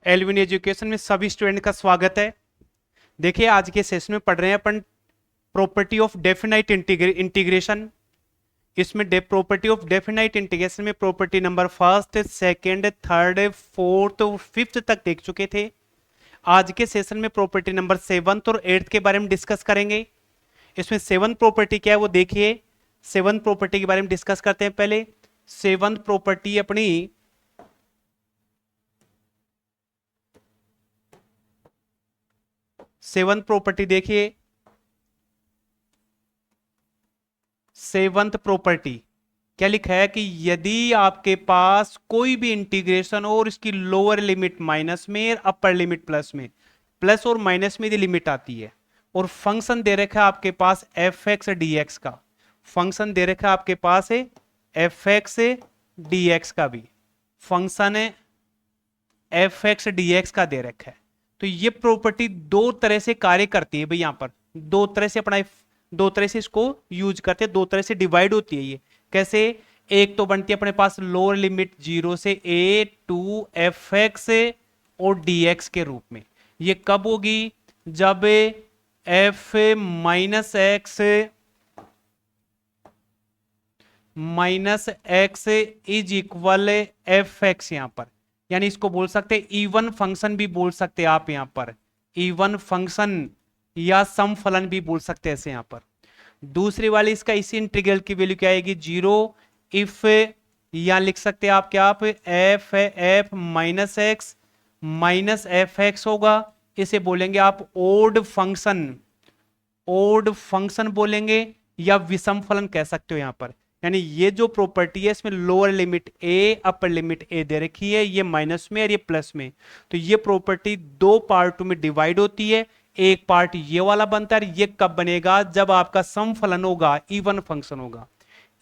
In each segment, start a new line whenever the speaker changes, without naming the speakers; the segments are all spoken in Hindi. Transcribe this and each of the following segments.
एलविन एजुकेशन में सभी स्टूडेंट का स्वागत है। देखिए आज के सेशन में पढ़ रहे हैं अपन प्रॉपर्टी ऑफ डेफिनाइट इंटीग्रेशन। इसमें प्रॉपर्टी ऑफ डेफिनाइट इंटीग्रेशन में property number first, second, third, fourth और फिफ्थ तक देख चुके थे। आज के सेशन में प्रॉपर्टी नंबर सेवंथ और एट्थ के बारे में डिस्कस करेंगे। इसमें सेवंथ प्रॉपर्टी क्या है वो देखिए। सेवंथ प्रॉपर्टी के बारे में डिस्कस करते हैं। पहले सेवंथ प्रॉपर्टी अपनी सेवंथ प्रॉपर्टी देखिए। सेवंथ प्रॉपर्टी क्या लिखा है कि यदि आपके पास कोई भी इंटीग्रेशन हो और इसकी लोअर लिमिट माइनस में और अपर लिमिट प्लस में, प्लस और माइनस में यदि लिमिट आती है और फंक्शन दे रखा है आपके पास एफ एक्स डी एक्स का, फंक्शन दे रखा है आपके पास है एफ एक्स डी एक्स का भी फंक्शन है एफ एक्स डी एक्स का दे रखा है। तो ये प्रॉपर्टी दो तरह से कार्य करती है भाई। यहां पर दो तरह से इसको यूज करते हैं, दो तरह से डिवाइड होती है ये। कैसे? एक तो बनती है अपने पास लोअर लिमिट 0 से a टू एफ एक्स और डी एक्स के रूप में। ये कब होगी? जब F minus x is equal F x, यहां पर यानी इसको बोल सकते हैं इवन फंक्शन भी बोल सकते हैं आप। यहां पर इवन फंक्शन या सम फलन भी बोल सकते हैं ऐसे। यहां पर दूसरी वाली इसका इसी इंटीग्रल की वैल्यू क्या आएगी? 0 इफ, या लिख सकते हैं आप क्या, आप एफ माइनस एफ एक्स होगा। इसे बोलेंगे आप ओड फंक्शन बोलेंगे या विषम फलन कह सकते हो यहां पर। यानी ये जो प्रॉपर्टी है इसमें लोअर लिमिट ए अपर लिमिट ए दे रखी है, ये माइनस में और ये प्लस में। तो ये प्रॉपर्टी दो पार्टों में डिवाइड होती है। एक पार्ट ये वाला बनता है। ये कब बनेगा? जब आपका सम फलन होगा, इवन फंक्शन होगा।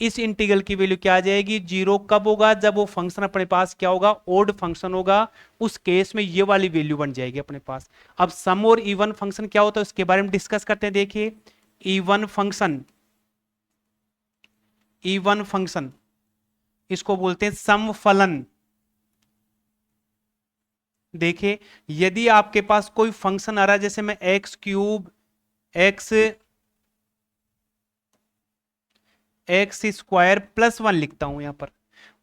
इस इंटीग्रल की वैल्यू क्या आ जाएगी? 0 कब होगा? जब वो फंक्शन अपने पास क्या होगा? ओड फंक्शन होगा। उस केस में ये वाली वैल्यू बन जाएगी अपने पास। अब सम और इवन फंक्शन क्या होता है उसके बारे में डिस्कस करते हैं। देखिए इवन फंक्शन इसको बोलते हैं सम फलन। देखिए यदि आपके पास कोई फंक्शन आ रहा है, जैसे मैं x cube x square plus 1 लिखता हूं यहां पर,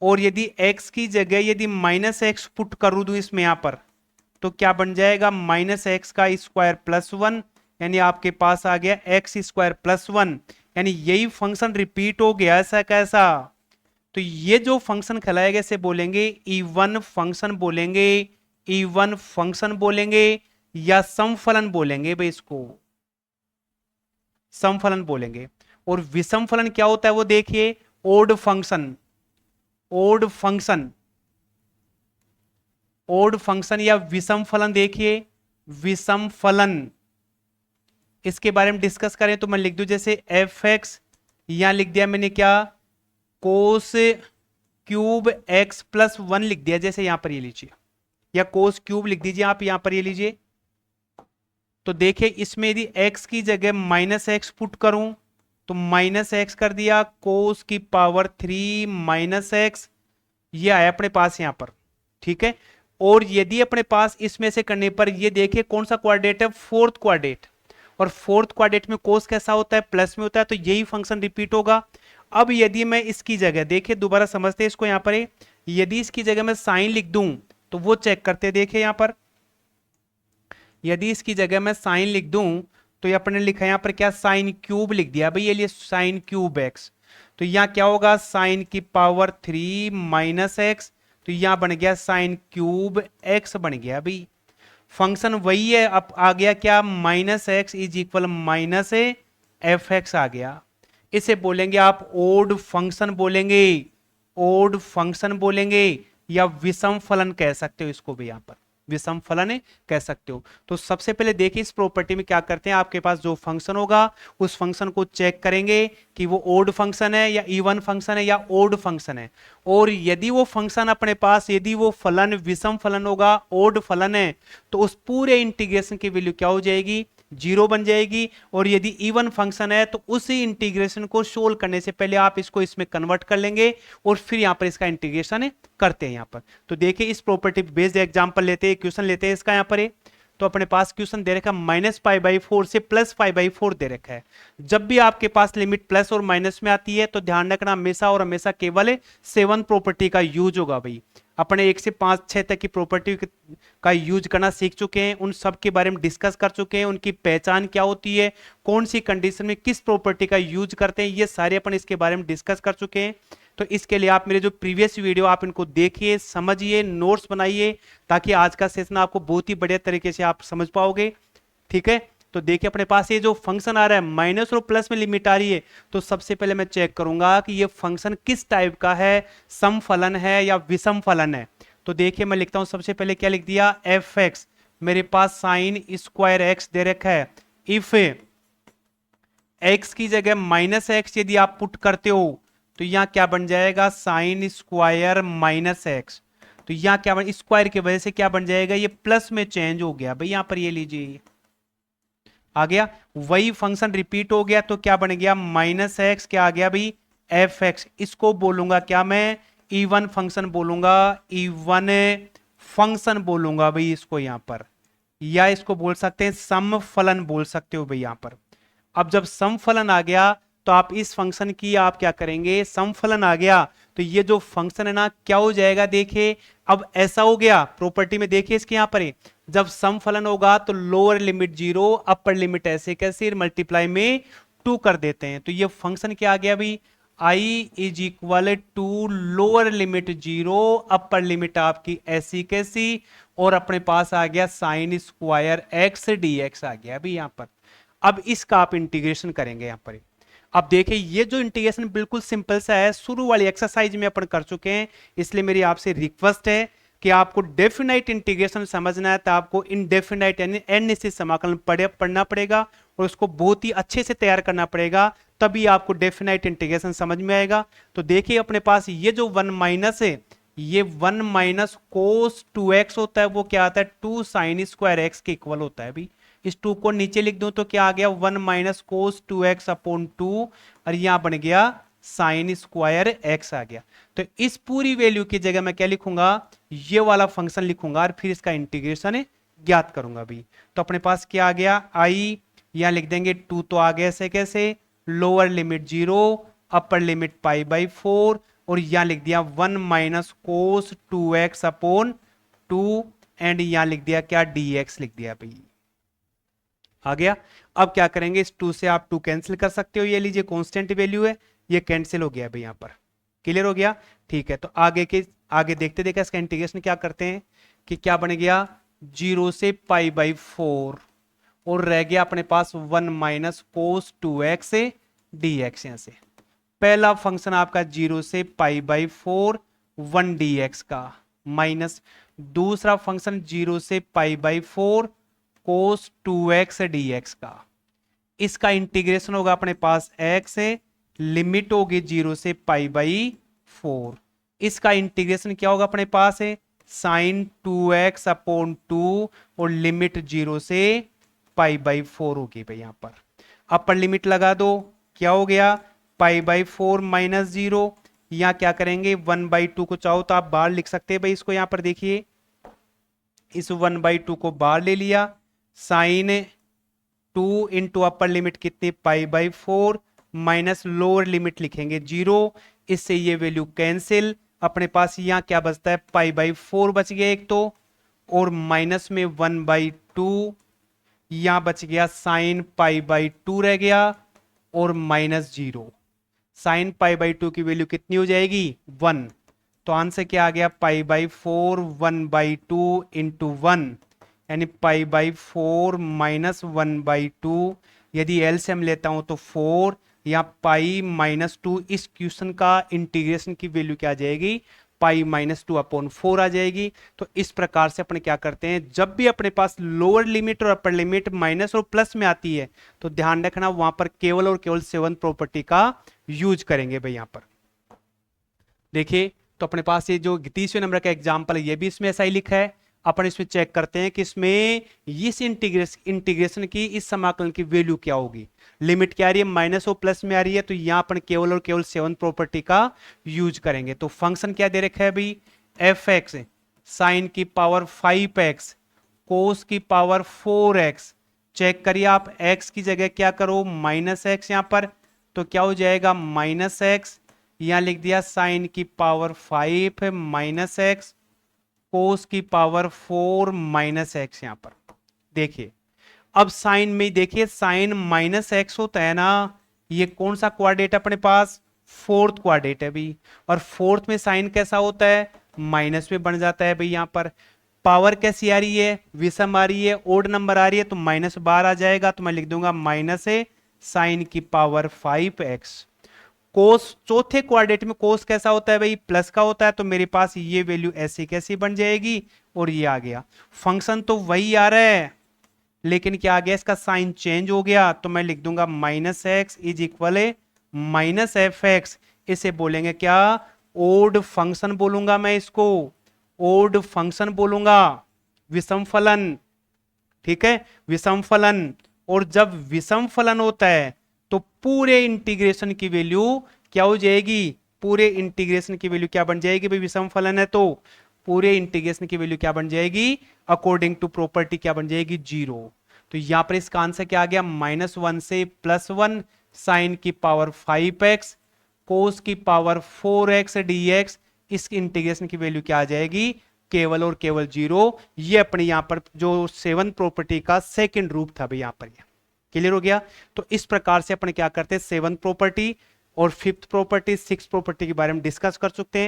और यदि x की जगह यदि माइनस एक्स पुट कर दूं इसमें यहां पर, तो क्या बन जाएगा? माइनस एक्स का स्क्वायर प्लस 1, यानी आपके पास आ गया एक्स स्क्वायर प्लस 1। यानी यही फंक्शन रिपीट हो गया। ऐसा कैसा? तो ये जो फंक्शन खिलाएगा इसे बोलेंगे इवन फंक्शन बोलेंगे या समफलन बोलेंगे भाई। इसको समफलन बोलेंगे। और विषम फलन क्या होता है वो देखिए। ओड फंक्शन या विषम फलन। देखिए विषम फलन इसके बारे में डिस्कस करें तो मैं लिख दूं जैसे एफ एक्स, यहां लिख दिया मैंने क्या? कोस क्यूब एक्स प्लस 1 लिख दिया। जैसे यहां पर ये लीजिए, या कोस क्यूब लिख दीजिए आप यहां पर ये लीजिए। तो देखिए इसमें यदि x की जगह माइनस एक्स पुट करूं तो माइनस एक्स कर दिया, कोस की पावर 3 माइनस एक्स, ये आया अपने पास यहां पर। ठीक है। और यदि अपने पास इसमें से करने पर ये देखिए कौन सा क्वाड्रेट है? Fourth quadrant. और फोर्थ क्वाड्रेट में कोस कैसा होता है? प्लस में होता है। तो यही फंक्शन रिपीट होगा। अब यदि मैं इसकी जगह, देखिए दोबारा समझते हैं इसको यहां पर, यदि इसकी जगह मैं साइन लिख दूं तो वो चेक करते, देखिए यहां पर यदि इसकी जगह मैं साइन लिख दूं तो ये अपने लिखा यहां पर क्या? साइन क्यूब लिख दिया भाई, ये लिए साइन क्यूब एक्स। तो यहां क्या होगा? साइन की पावर 3 माइनस एक्स। तो यहां बन गया साइन क्यूब एक्स बन गया भाई। फंक्शन वही है। अब आ गया क्या? Minus x is equal minus f x आ गया। इसे बोलेंगे आप ओड फंक्शन बोलेंगे या विषम फलन कह सकते हो इसको भी। यहां पर विषम फलन कह सकते हो। तो सबसे पहले देखिए इस प्रॉपर्टी में क्या करते हैं, आपके पास जो फंक्शन होगा उस फंक्शन को चेक करेंगे कि वो ओड फंक्शन है या इवन फंक्शन है या ओड फंक्शन है। और यदि वो फंक्शन अपने पास, यदि वो फलन विषम फलन होगा, ओड फलन है, तो उस पूरे इंटीग्रेशन की वैल्यू क्या हो जाएगी? जीरो बन जाएगी। और यदि इवन फंक्शन है तो उसी इंटीग्रेशन को सोल्व करने से पहले आप इसको इसमें कन्वर्ट कर लेंगे और फिर यहाँ पर इसका इंटीग्रेशन करते हैं यहाँ पर। तो देखिए इस प्रॉपर्टी बेस्ड एग्जांपल लेते हैं, क्वेश्चन लेते हैं इसका यहाँ पर। तो अपने पास क्वेश्चन दे रखा है -π/4 से +π/4 दे रखा है। जब भी आपके पास लिमिट प्लस और माइनस में आती है तो ध्यान रखना हमेशा और हमेशा केवल 7 प्रॉपर्टी का यूज होगा भाई। अपने 1 से 5 6 तक की प्रॉपर्टी का यूज करना सीख चुके हैं, उन सब के बारे में डिस्कस कर चुके हैं, उनकी पहचान क्या होती है, कौन सी कंडीशन में किस प्रॉपर्टी का यूज करते हैं, ये सारे अपन इसके बारे में डिस्कस कर चुके हैं। तो इसके लिए आप मेरे जो प्रीवियस वीडियो आप इनको देखिए, समझिए, नोट्स बनाइए, ताकि आज का सेशन आपको बहुत ही बढ़िया तरीके से आप समझ पाओगे। ठीक है, तो देखिए अपने पास ये जो फंक्शन आ रहा है माइनस और प्लस में लिमिट आ रही है, तो सबसे पहले मैं चेक करूंगा कि ये फंक्शन किस टाइप का है, सम फलन है या विषम फलन है। तो देखिए मैं लिखता हूं, सबसे पहले क्या लिख दिया, एफ एक्स, मेरे पास साइन स्क्वायर एक्स दे रखा है। इफ एक्स की जगह -x यदि आप पुट करते हो तो यहां क्या बन जाएगा, साइन स्क्वायर माइनस एक्स। तो यहां क्या बन, स्क्वायर की वजह से क्या बन जाएगा, ये प्लस में चेंज हो गया भाई। यहां पर ये लीजिए आ गया, वही फंक्शन रिपीट हो गया, तो क्या बन गया, -x क्या आ गया भाई, एफ एक्स। इसको बोलूंगा क्या मैं, इवन फंक्शन बोलूंगा, इवन फंक्शन बोलूंगा भाई इसको यहां पर, या इसको बोल सकते हैं सम फलन बोल सकते हो भाई यहां पर। अब जब सम फलन आ गया तो आप इस फंक्शन की आप क्या करेंगे, सम फलन आ गया तो ये जो फंक्शन है ना क्या हो जाएगा, देखिए अब ऐसा हो गया प्रॉपर्टी में, देखिए इसके यहां पर जब सम फलन होगा तो लोअर लिमिट 0, अपर लिमिट ऐसे कैसे मल्टीप्लाई में 2 कर देते हैं। तो ये फंक्शन क्या आ गया भाई, i is equal to lower limit 0, upper limit आपकी ऐसी कैसी, और अपने पास आ गया साइन स्क्वायर एक्स dx आ गया अभी यहां पर। अब इसका आप इंटीग्रेशन करेंगे यहां पर। अब देखिए ये जो इंटीग्रेशन बिल्कुल सिंपल सा है, शुरू वाली एक्सरसाइज में अपन कर चुके हैं, इसलिए मेरी आपसे रिक्वेस्ट है कि आपको डेफिनाइट इंटीग्रेशन समझना है तो आपको इनडेफिनाइट यानी अनिश्चित समाकलन पढ़ना पड़ेगा और उसको बहुत ही अच्छे से तैयार करना पड़ेगा, तभी आपको डेफिनाइट इंटीग्रेशन समझ में आएगा। तो देखिए अपने पास ये जो 1 माइनस है, ये 1 माइनस कोस 2x होता है, वो क्या आता है 2 साइन स्क्वायर एक्स के इक्वल होता है। अभी इस 2 को नीचे लिख दूं तो क्या आ गया, 1 माइनस कोस 2x अपॉन 2, और यहां बन गया साइन स्क्वायर एक्स आ गया। तो इस पूरी वैल्यू की जगह मैं क्या लिखूंगा, ये वाला फंक्शन लिखूंगा और फिर इसका इंटीग्रेशन ज्ञात करूंगा अभी। तो अपने पास क्या आ गया, आई यहां लिख देंगे 2 तो आ गया ऐसे कैसे, लोअर लिमिट 0, अपर लिमिट π/4, और यहां लिख दिया 1 minus cos 2x upon 2, and यहां लिख दिया क्या, dx लिख दिया भाई आ गया। अब क्या करेंगे, इस 2 से आप 2 कैंसिल कर सकते हो, ये लीजिए कांस्टेंट वैल्यू है, ये कैंसिल हो गया भाई यहां पर, क्लियर हो गया। ठीक है, तो आगे देखते देखते इसका इंटीग्रेशन क्या करते हैं कि क्या बन गया, 0 से π/4, और रह गया अपने पास 1 माइनस कोस 2x से dx। यहां से पहला फंक्शन आपका 0 से π/4 1 dx का, माइनस दूसरा फंक्शन 0 से π/4 कोस 2x dx का। इसका इंटीग्रेशन होगा अपने पास x है, लिमिट होगी 0 से π/4। इसका इंटीग्रेशन क्या होगा अपने पास है, साइन 2x अपॉन 2, और लिमिट 0 से π/4 होगी भाई यहां पर। अपर लिमिट लगा दो, क्या हो गया, π/4 माइनस 0, यहां क्या करेंगे 1/2 को चाहो तो आप बाहर लिख सकते हैं भाई इसको। यहां पर देखिए इस 1/2 को बाहर ले लिया, साइन 2 इंटू अपर लिमिट कितनी π/4 माइनस लोअर लिमिट लिखेंगे 0, इससे ये वैल्यू कैंसिल, अपने पास यहां क्या बचता है, π/4 बच गया एक तो, और माइनस में 1/2, यहां बच गया साइन π/2 रह गया, और माइनस 0, साइन π/2 की वैल्यू कितनी हो जाएगी 1। तो आंसर क्या आ गया, π/4 1/2 इंटू 1, यानी π/4 माइनस 1/2। यदि एलसीएम लेता हूं तो 4, या π-2, इस क्वेश्चन का इंटीग्रेशन की वैल्यू क्या आ जाएगी, π-2 अपॉन 4 आ जाएगी। तो इस प्रकार से अपने क्या करते हैं, जब भी अपने पास लोअर लिमिट और अपर लिमिट माइनस और प्लस में आती है तो ध्यान रखना वहां पर केवल और केवल 7 प्रॉपर्टी का यूज करेंगे भाई यहां पर। देखिए तो अपने पास ये जो 30वें नंबर का एग्जाम्पल है, ये भी इसमें ऐसा ही लिखा है। अपन इसमें चेक करते हैं कि इसमें इस इंटीग्रेशन की, इस समाकलन की वैल्यू क्या होगी। लिमिट क्या आ रही है, माइनस और प्लस में आ रही है, तो यहां अपन केवल और केवल सेवन प्रॉपर्टी का यूज करेंगे। तो फंक्शन क्या दे रखा है अभी, एफ एक्स साइन की पावर 5x कोस की पावर 4x। चेक करिए आप, x की जगह क्या करो, माइनस एक्स यहां पर, तो क्या हो जाएगा माइनस एक्स, यहां लिख दिया साइन की पावर 5 माइनस एक्स कोस की पावर 4 माइनस एक्स। यहां पर देखिए, अब साइन में देखिए साइन माइनस एक्स होता है ना, ये कौन सा क्वाड्रेट अपने पास, फोर्थ क्वाड्रेट है भाई, और फोर्थ में साइन कैसा होता है, माइनस में बन जाता है भाई। यहां पर पावर कैसी आ रही है, विषम आ रही है, ओड नंबर आ रही है, तो माइनस बार आ जाएगा, तो मैं लिख दूंगा माइनस है साइन की पावर 5x। कोस चौथे क्वाड्रेट में कोस कैसा होता है भाई, प्लस का होता है, तो मेरे पास ये वैल्यू ऐसी कैसी बन जाएगी, और ये आ गया। फंक्शन तो वही आ रहा है, लेकिन क्या आ गया, इसका साइन चेंज हो गया, तो मैं लिख दूंगा माइनस एक्स इज इक्वल है माइनस एफ एक्स। इसे बोलेंगे क्या, ओड फंक्शन बोलूंगा मैं इसको, ओड फंक्शन बोलूंगा, विषम फलन। ठीक है, विषम फलन। और जब विषम फलन होता है तो पूरे इंटीग्रेशन की वैल्यू क्या हो जाएगी, पूरे इंटीग्रेशन की वैल्यू क्या बन जाएगी भाई, विषम फलन है तो पूरे इंटीग्रेशन की वैल्यू क्या बन जाएगी, अकॉर्डिंग टू प्रॉपर्टी क्या बन जाएगी, 0। तो यहां पर इसका आंसर क्या आ गया, -1 से +1 साइन की पावर 5x कोस की पावर 4x dx। इस इंटीग्रेशन की वैल्यू क्या आ जाएगी, केवल और केवल 0। ये अपने यहां पर जो 7 प्रॉपर्टी का सेकंड रूप था भाई, यहां पर ये क्लियर हो गया। तो इस प्रकार से अपन क्या करते हैं, 7 प्रॉपर्टी और 5th प्रॉपर्टी 6th प्रॉपर्टी के बारे में डिस्कस कर चुके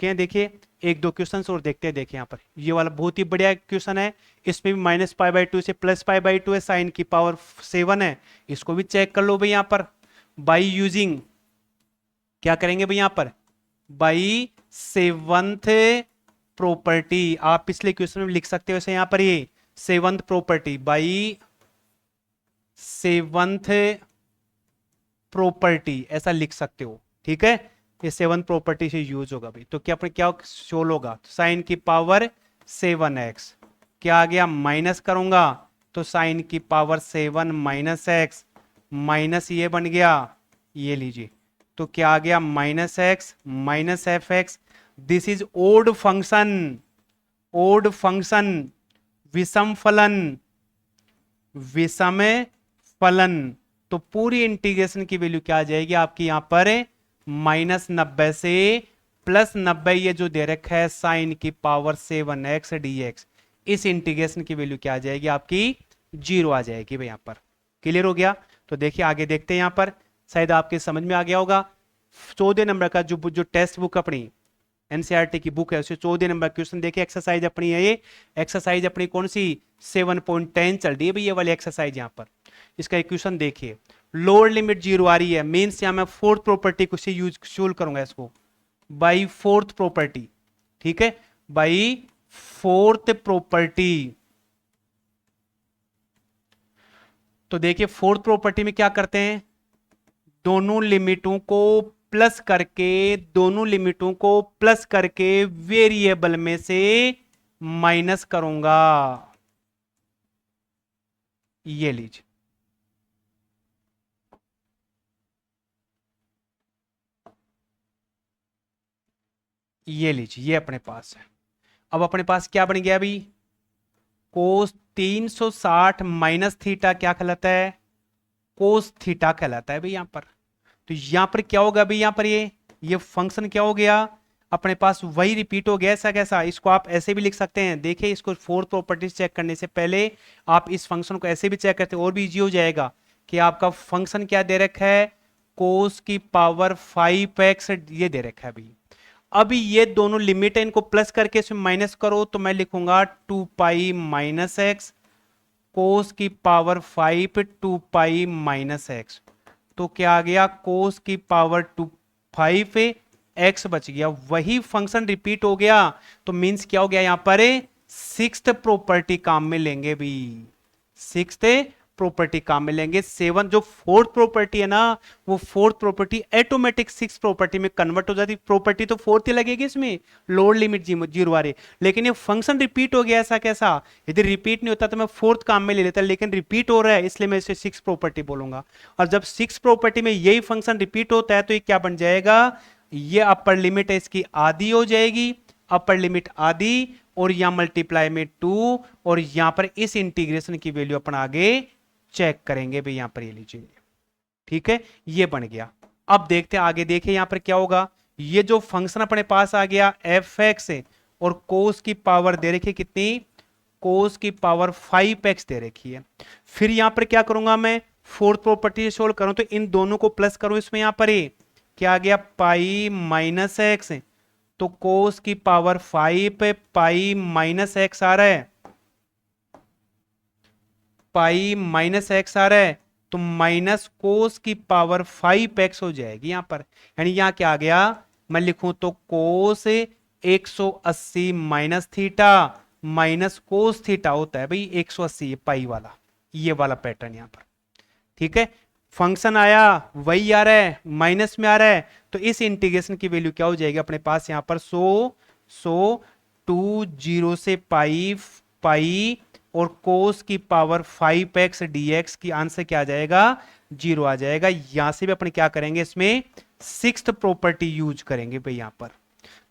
हैं। देखिए एक दो क्वेश्चंस और देखते हैं। देखिए यहाँ पर ये वाला बहुत ही बढ़िया क्वेश्चन है, इसमें भी -π/2 से +π/2 है, साइन की पावर 7 है, इसको भी चेक कर लो भाई। यहाँ पर बाई यूजिंग क्या करेंगे भाई, यहाँ पर बाई 7th प्रॉपर्टी, आप पिछले क्वेश्चन में लिख सकते हो इसे, यहाँ पर ये 7th property by 7th property ऐसा लिख सकते हो। ठीक है, ये 7th प्रॉपर्टी से यूज होगा भाई। तो क्या क्या शोल होगा, साइन की पावर 7x, क्या आ गया माइनस करूंगा तो साइन की पावर 7 माइनस एक्स, माइनस ये बन गया, ये लीजिए, तो क्या आ गया -x minus f x. This is odd function, odd function, विषम फलन, विषम फलन। तो पूरी इंटीग्रेशन की वैल्यू क्या आ जाएगी आपकी यहां पर, -90 से +90, ये जो दे रखा है साइन की पावर 7x dx। इस इंटीग्रेशन की वैल्यू क्या आ जाएगी आपकी, 0 आ जाएगी भाई। यहां पर क्लियर हो गया। तो देखिए आगे देखते हैं, यहां पर शायद आपके समझ में आ गया होगा। 14 नंबर का जो टेस्ट बुक अपनी एनसीईआरटी की बुक है, उससे 14 नंबर क्वेश्चन देखिए, एक्सरसाइज अपनी है ये, एक्सरसाइज अपनी कौन सी 7.10 चल रही है भाई, ये वाली एक्सरसाइज। यहां पर इसका इक्वेशन देखिए, लोअर लिमिट 0 आ रही है, मींस यहां मैं फोर्थ प्रॉपर्टी को से यूज सोल्व करूंगा इसको, बाई फोर्थ प्रॉपर्टी। ठीक है, बाई फोर्थ प्रॉपर्टी। तो देखिए फोर्थ प्रॉपर्टी में क्या करते हैं, दोनों लिमिटों को प्लस करके, दोनों लिमिटों को प्लस करके वेरिएबल में से माइनस करूंगा, ये लीजिए, ये लीजिए, ये अपने पास है। अब अपने पास क्या बन गया अभी, कोस 360 माइनस थीटा क्या कहलाता है, कोस थीटा कहलाता है भाई यहां पर। तो यहां पर क्या होगा भाई, यहां पर ये फंक्शन क्या हो गया अपने पास, वही रिपीट हो गया। ऐसा कैसा, इसको आप ऐसे भी लिख सकते हैं। देखिए इसको फोर्थ प्रॉपर्टीज चेक करने से पहले आप इस फंक्शन को ऐसे भी चेक करते हैं, और भी इजी हो जाएगा कि आपका फंक्शन क्या दे रखा है, कोस की पावर 5x ये दे रखा है भाई। अभी ये दोनों लिमिट है, इनको प्लस करके इसमें माइनस करो, तो मैं लिखूंगा 2π माइनस एक्स कोस की पावर 5 2π माइनस एक्स। तो क्या आ गया, कोस की पावर 5 एक्स बच गया, वही फंक्शन रिपीट हो गया। तो मींस क्या हो गया यहां पर, 6th प्रॉपर्टी काम में लेंगे भी, 6th प्रॉपर्टी काम में लेंगे। 7 जो फोर्थ प्रॉपर्टी है ना, वो फोर्थ प्रॉपर्टी ऑटोमेटिक 6 प्रॉपर्टी में कन्वर्ट हो जाती। प्रॉपर्टी तो फोर्थ ही लगेगी इसमें, लोअर लिमिट जीरो आ रही, लेकिन ये फंक्शन रिपीट हो गया। ऐसा कैसा? यदि रिपीट नहीं होता तो मैं फोर्थ काम में ले लेता, लेकिन रिपीट हो रहा है इसलिए मैं इसे 6 प्रॉपर्टी बोलूंगा। और जब 6 प्रॉपर्टी में यही फंक्शन रिपीट होता है तो ये क्या बन जाएगा? ये अपर लिमिट है इसकी आधी हो जाएगी, अपर लिमिट आधी, और यहां मल्टीप्लाई में 2, और यहां पर इस इंटीग्रेशन की वैल्यू अपन आगे चेक करेंगे भाई। यहां पर ये लीजिए, ठीक है, ये बन गया। अब देखते हैं आगे, देखिए यहां पर क्या होगा। ये जो फंक्शन अपने पास आ गया एफ एक्स, और कोस की पावर दे रखी है कितनी? कोस की पावर 5x दे रखी है। फिर यहां पर क्या करूंगा मैं? फोर्थ प्रॉपर्टी सोल्व करूं तो इन दोनों को प्लस करूं, इसमें यहां पर ये क्या आ गया? पाई माइनस एक्स, तो कोस की पावर 5 पे पाई माइनस एक्स आ रहा है, पाई माइनस एक्स आ रहा है, तो माइनस कोस की पावर 5x हो जाएगी यहां पर। यानी यहां क्या आ गया? मैं लिखूं तो कोस 180 minus theta minus cos theta होता है भाई 180, पाई वाला, ये वाला पैटर्न यहां पर, ठीक है। फंक्शन आया वही आ रहा है, माइनस में आ रहा है, तो इस इंटीग्रेशन की वैल्यू क्या हो जाएगी अपने पास यहां पर? 2 0 से पाई, पाई और कोस की पावर 5x dx की आंसर क्या आ जाएगा? 0 आ जाएगा। यहां से भी अपन क्या करेंगे? इसमें सिक्स्थ प्रॉपर्टी यूज करेंगे भाई यहां पर।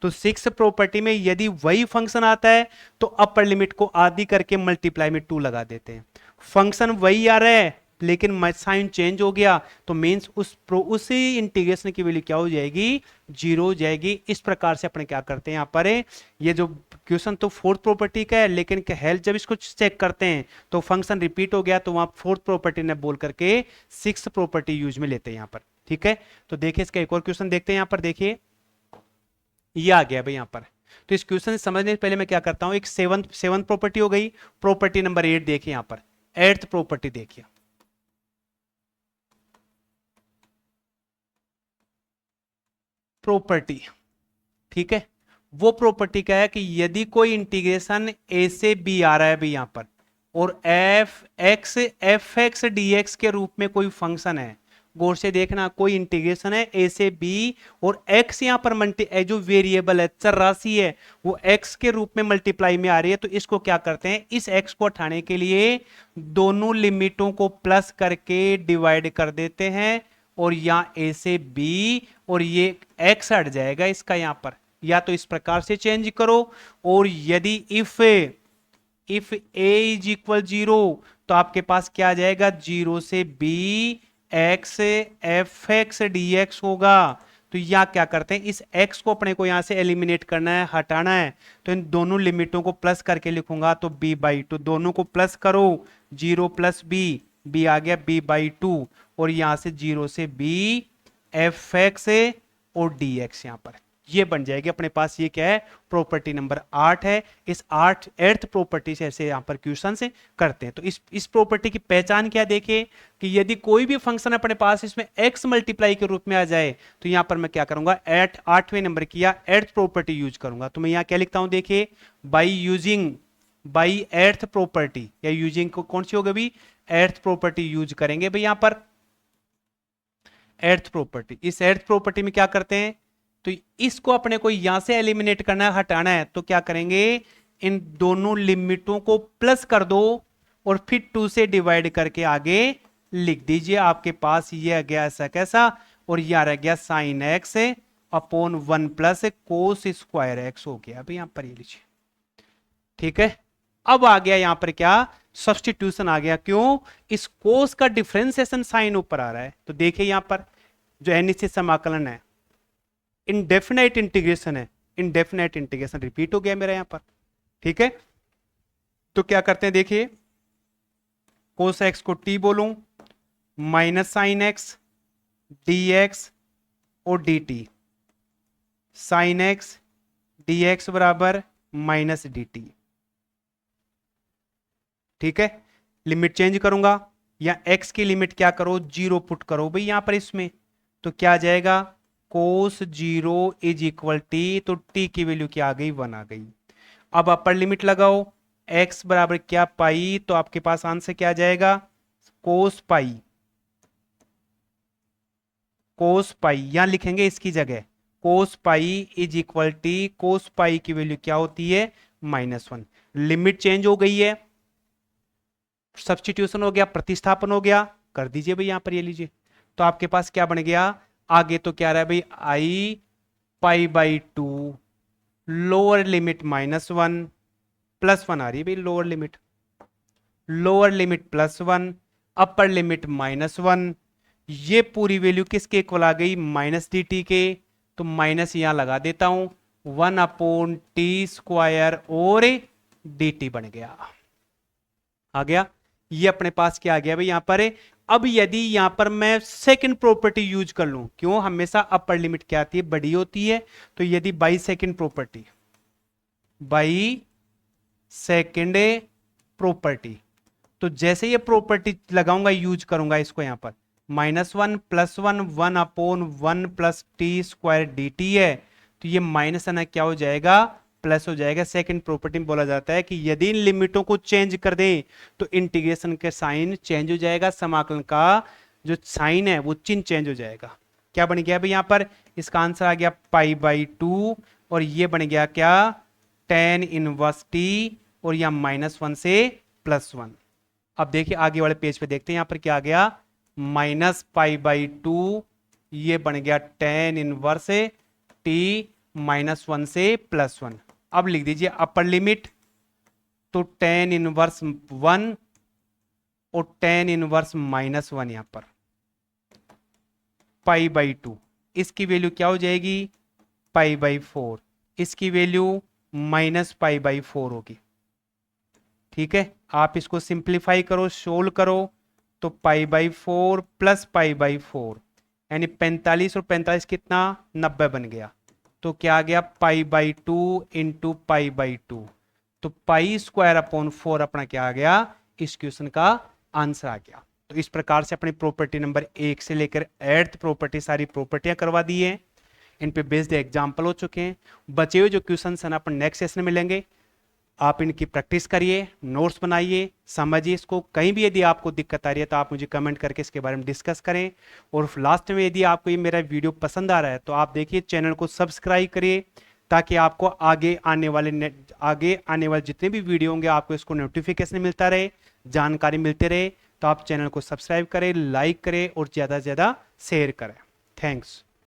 तो सिक्स प्रॉपर्टी में यदि वही फंक्शन आता है तो अपर लिमिट को आधी करके मल्टीप्लाई में 2 लगा देते हैं। फंक्शन वही आ रहा है लेकिन साइन चेंज हो गया, तो मींस उसी इंटीग्रेशन की वैल्यू क्या हो जाएगी? 0 हो जाएगी। इस प्रकार से अपने क्या करते हैं यहां पर, ये जो क्वेश्चन तो फोर्थ प्रॉपर्टी का है, लेकिन हेल्थ जब इसको चेक करते हैं तो फंक्शन रिपीट हो गया, तो वहां फोर्थ प्रॉपर्टी ने बोल करके सिक्स प्रॉपर्टी यूज में लेते हैं यहां पर, ठीक है। तो देखिए इसका एक और क्वेश्चन देखते हैं यहां पर। देखिए ये आ गया भाई यहां पर। तो इस क्वेश्चन समझने से पहले मैं क्या करता हूं, एक सेवन प्रॉपर्टी हो गई। प्रॉपर्टी नंबर 8 देखिए यहां पर, एट्थ प्रॉपर्टी देखिए। प्रॉपर्टी, ठीक है, वो प्रॉपर्टी क्या है कि यदि कोई इंटीग्रेशन ए से बी आ रहा है भाई यहां पर, और एफ एक्स डी एक्स के रूप में कोई फंक्शन है, गौर से देखना, कोई इंटीग्रेशन है ए से बी, और एक्स यहां पर जो वेरिएबल है, चर राशि है, वो एक्स के रूप में मल्टीप्लाई में आ रही है, तो इसको क्या करते हैं? इस एक्स को हटाने के लिए दोनों लिमिटों को प्लस करके डिवाइड कर देते हैं, और यहां ए से बी, और ये एक्स हट जाएगा इसका यहां पर, या तो इस प्रकार से चेंज करो, और यदि इफ ए इज इक्वल 0 तो आपके पास क्या आ जाएगा? 0 से b x f x d x होगा। तो यहां क्या करते हैं? इस x को अपने को यहां से एलिमिनेट करना है, हटाना है, तो इन दोनों लिमिटों को प्लस करके लिखूंगा, तो b/2, दोनों को प्लस करो, 0 प्लस b आ गया b/2, और यहां से 0 से b एफ एक्स और डी एक्स यहां पर, ये बन जाएगी अपने पास। ये क्या है? प्रॉपर्टी नंबर 8 है। इस 8th प्रॉपर्टी से ऐसे यहां पर क्वेश्चन से करते हैं। तो इस प्रॉपर्टी की पहचान क्या देखें कि यदि कोई भी फंक्शन अपने पास इसमें x मल्टीप्लाई के रूप में आ जाए, तो यहां पर मैं क्या करूंगा? 8वें नंबर की या 8th प्रॉपर्टी यूज करूंगा। तो मैं यहां क्या लिखता हूं, देखिए, बाई 8th प्रॉपर्टी, या यूजिंग को कौन सी होगी? 8th प्रॉपर्टी यूज करेंगे भाई यहां पर। 8th प्रॉपर्टी, इस 8th प्रॉपर्टी में क्या करते हैं? तो इसको अपने को यहां से एलिमिनेट करना है, हटाना है, तो क्या करेंगे? इन दोनों लिमिटों को प्लस कर दो, और फिर 2 से डिवाइड करके आगे लिख दीजिए। आपके पास ये आ गया ऐसा कैसा, और यह रह गया sine x upon 1 plus cos square x हो गया अभी यहां पर, ये लीजिए, ठीक है। अब आ गया यहां पर क्या? सब्स्टिट्यूशन आ गया। क्यों? इस कोस का डिफरेंशिएशन साइन ऊपर आ रहा है, तो देखिए यहां पर जो अनिश्चित समाकलन है, इनडेफिनाइट इंटीग्रेशन है, इनडेफिनाइट इंटीग्रेशन रिपीट हो गया मेरा यहां पर, ठीक है। तो क्या करते हैं, देखिए, कोस एक्स को टी बोलूं, minus sine x d x और d t, sine x d x बराबर माइनस डी टी, ठीक है। लिमिट चेंज करूंगा, या x की लिमिट क्या करो? 0 पुट करो भाई यहां पर इसमें, तो क्या आ जाएगा? कोस 0 इज इक्वल टी, तो t की वैल्यू क्या आ गई? 1 आ गई। अब अपर लिमिट लगाओ, x बराबर क्या? पाई, तो आपके पास आंसर क्या आ जाएगा? कोस पाई, कोस पाई यहां लिखेंगे इसकी जगह, कोस पाई इज इक्वल टी, कोस पाई की वैल्यू क्या होती है -1। लिमिट चेंज हो गई है, सब्स्टिट्यूशन हो गया, प्रतिस्थापन हो गया, कर दीजिए भाई यहां पर ये लीजिए। तो आपके पास क्या बन गया, आगे तो क्या रहा है भाई, आई pi by two, lower limit -1, +1 आ रही है भाई lower limit, lower limit +1, upper limit -1। ये पूरी वैल्यू किसके इक्वल आ गई, -dt के, तो माइनस यहां लगा देता हूं, 1/t² और dt बन गया, आ गया। ये अपने पास क्या आ गया भाई यहां पर। अब यदि यहां पर मैं सेकंड प्रॉपर्टी यूज कर लूं, क्यों, हमेशा अपर लिमिट क्या आती है, बड़ी होती है, तो यदि by second property, by second property, तो जैसे ये प्रॉपर्टी लगाऊंगा, यूज करूंगा इसको यहां पर, -1 +1 1/1 + t² है, तो ये माइनस है ना क्या हो जाएगा, प्लस हो जाएगा। सेकंड प्रॉपर्टी में बोला जाता है कि यदि इन लिमिटों को चेंज कर दें तो इंटीग्रेशन के साइन चेंज हो जाएगा, समाकलन का जो साइन है वो चिन्ह चेंज हो जाएगा। क्या बन गया भाई यहां पर, इसका आंसर आ गया π/2, और ये बन गया क्या, tan 1t, और यहां -1 से +1। अब देखिए आगे वाले पेज पे देखते हैं, यहां पर क्या आ गया, -π/2, ये बन गया tan 1t, -1 से +1। अब लिख दीजिए अपर लिमिट, तो tan 1 और tan 1 यहां पर π/2, इसकी वैल्यू क्या हो जाएगी, π/4, इसकी वैल्यू -π/4 होगी। ठीक है, आप इसको सिंप्लीफाई करो, सोल्व करो, तो π/4 + π/4 यानी 45, और 45 कितना, 90 बन गया। तो क्या आ गया, π/2 × π/2, तो π²/4 अपना क्या आ गया, इस क्वेश्चन का आंसर आ गया। तो इस प्रकार से अपनी प्रॉपर्टी नंबर 1 से लेकर 8th प्रॉपर्टी सारी प्रॉपर्टियां करवा दी है, इन पे बेस्ड एग्जाम्पल हो चुके हैं। बचे हुए जो क्वेश्चन है ना अपन नेक्स्ट सेशन में मिलेंगे, आप इनकी प्रैक्टिस करिए, नोट्स बनाइए, समझिए इसको। कहीं भी यदि आपको दिक्कत आ रही है तो आप मुझे कमेंट करके इसके बारे में डिस्कस करें। और लास्ट में यदि आपको ये मेरा वीडियो पसंद आ रहा है तो आप देखिए चैनल को सब्सक्राइब करिए, ताकि आपको आगे आने वाले जितने भी वीडियो होंगे आपको इसको नोटिफिकेशन मिलता रहे, जानकारी मिलती रहे। तो आप चैनल को सब्सक्राइब करें, लाइक करें और ज़्यादा से ज़्यादा शेयर करें। थैंक्स।